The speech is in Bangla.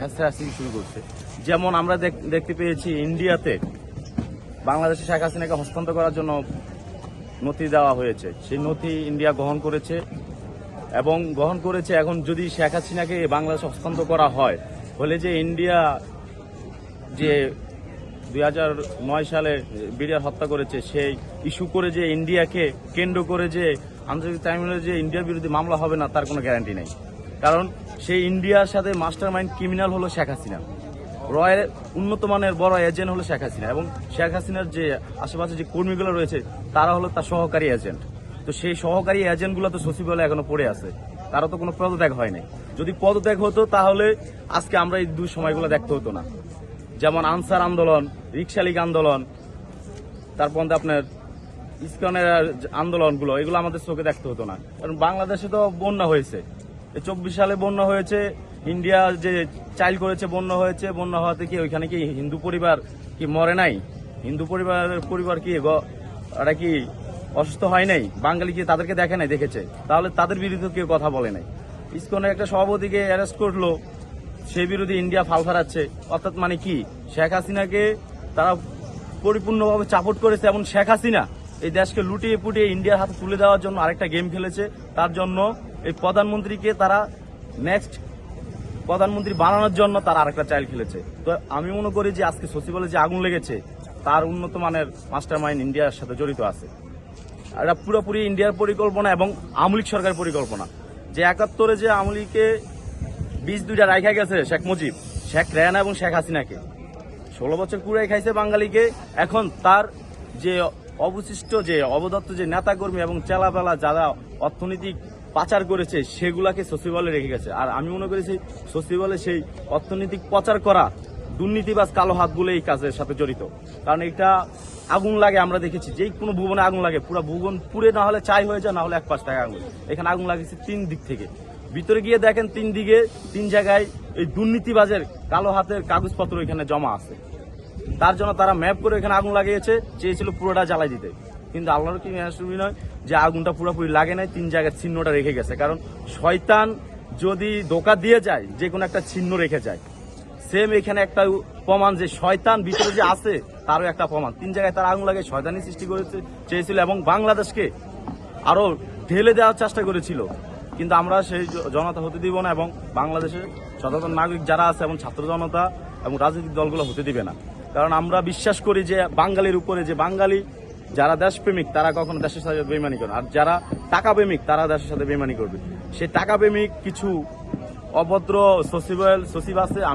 হাসিনা শুরু করছে। যেমন আমরা দেখতে পেয়েছি ইন্ডিয়াতে বাংলাদেশে শেখ হাসিনাকে হস্তান্তর করার জন্য নথি দেওয়া হয়েছে, সেই নথি ইন্ডিয়া গ্রহণ করেছে এখন যদি শেখ হাসিনাকে বাংলাদেশে হস্তান্তর করা হয় হলে যে ইন্ডিয়া যে 2009 সালে বিডিআর হত্যা করেছে সেই ইস্যু করে যে ইন্ডিয়াকে কেন্দ্র করে যে আন্তর্জাতিক ট্রাইব্যুনালে যে ইন্ডিয়ার বিরুদ্ধে মামলা হবে না তার কোনো গ্যারান্টি নেই। কারণ সেই ইন্ডিয়ার সাথে মাস্টার মাইন্ড ক্রিমিনাল হলো শেখ হাসিনা, রয়ের উন্নত মানের বড় এজেন্ট হলো শেখ হাসিনা, এবং শেখ হাসিনার যে আশেপাশে যে কর্মীগুলো রয়েছে তারা হলো তার সহকারী এজেন্ট। তো সেই সহকারী এজেন্টগুলো তো সচিবালয়ে এখনো পড়ে আছে, তারও তো কোনো পদত্যাগ হয় নাই। যদি পদত্যাগ হতো তাহলে আজকে আমরা এই দুই সময়গুলো দেখতে হতো না। যেমন আনসার আন্দোলন, রিক্সালিগ আন্দোলন, তারপর আপনার ইসকনের আন্দোলনগুলো, এগুলো আমাদের চোখে দেখতে হতো না। কারণ বাংলাদেশে তো বন্যা হয়েছে, 24 সালে বন্যা হয়েছে, ইন্ডিয়া যে চাইল করেছে বন্যা হয়েছে, বন্যা হওয়াতে কি ওইখানে কি হিন্দু পরিবার কি মরে নাই? হিন্দু পরিবার কি ওরা কি অসুস্থ হয় নাই? বাঙালি কি তাদেরকে দেখে নাই? দেখেছে। তাহলে তাদের বিরুদ্ধে কেউ কথা বলে নাই। ইসকনের একটা সভাপতিকে অ্যারেস্ট করলো, সেই বিরোধী ইন্ডিয়া ফাল ফারাচ্ছে। অর্থাৎ মানে কি, শেখ হাসিনাকে তারা পরিপূর্ণভাবে চাপট করেছে এবং শেখ হাসিনা এই দেশকে লুটিয়ে পুটিয়ে ইন্ডিয়ার হাতে তুলে দেওয়ার জন্য আরেকটা গেম খেলেছে। তার জন্য এই প্রধানমন্ত্রীকে তারা নেক্সট প্রধানমন্ত্রী বানানোর জন্য তারা আরেকটা চাইল খেলেছে। তো আমি মনে করি যে আজকে সচিবালয়ে যে আগুন লেগেছে তার উন্নত মানের মাস্টার মাইন্ড ইন্ডিয়ার সাথে জড়িত আছে। এটা পুরোপুরি ইন্ডিয়ার পরিকল্পনা এবং আওয়ামী লীগ সরকারের পরিকল্পনা। যে 71-এ যে আওয়ামী লীগকে 22টা রাইখা গেছে শেখ মুজিব, শেখ রেহানা এবং শেখ হাসিনাকে 16 বছর কুড়াই খাইছে বাঙালিকে। এখন তার যে অবশিষ্ট যে অবদত্ত যে নেতাকর্মী এবং চেলাপেলা যারা অর্থনৈতিক পাচার করেছে সেগুলাকে সচিবালয়ে রেখে গেছে। আর আমি মনে করি সচিবালয়ে সেই অর্থনৈতিক পাচার করা দুর্নীতিবাজ কালো হাতগুলো এই কাজের সাথে জড়িত। কারণ এটা আগুন লাগে, আমরা দেখেছি যে কোনো ভুবনে আগুন লাগে, পুরো ভুবন পুড়ে না হলে ছাই হয়ে যায়, না হলে 1 পাশ টাকা আগুন। এখানে আগুন লাগেছে 3 দিক থেকে। ভিতরে গিয়ে দেখেন 3 দিকে 3 জায়গায় এই দুর্নীতিবাজের কালো হাতের কাগজপত্র এখানে জমা আছে। তার জন্য তারা ম্যাপ করে এখানে আগুন লাগিয়েছে, চেয়েছিল পুরোটা জ্বালাই দিতে। কিন্তু আল্লাহর কি নয় যে আগুনটা পুরোপুরি লাগে নাই, 3 জায়গার চিহ্নটা রেখে গেছে। কারণ শয়তান যদি ধোঁকা দিয়ে যায় যে কোনো একটা চিহ্ন রেখে যায়, সেম এখানে একটা প্রমাণ যে শয়তান ভিতরে যে আছে তারও একটা প্রমাণ। 3 জায়গায় তারা আগুন লাগে শয়তানি সৃষ্টি করেছে চেয়েছিল এবং বাংলাদেশকে আরো ঢেলে দেওয়ার চেষ্টা করেছিল। কিন্তু আমরা সেই জনতা হতে দিব না, এবং বাংলাদেশের সচেতন নাগরিক যারা আছে এবং ছাত্র জনতা এবং রাজনৈতিক দলগুলো হতে দিবে না। কারণ আমরা বিশ্বাস করি যে বাঙালির উপরে, যে বাঙালি যারা দেশপ্রেমিক তারা কখনো দেশের সাথে বেইমানি করে, আর যারা টাকা প্রেমিক তারা দেশের সাথে বেইমানি করবে। সেই টাকা প্রেমিক কিছু অভদ্র সচিব আছে।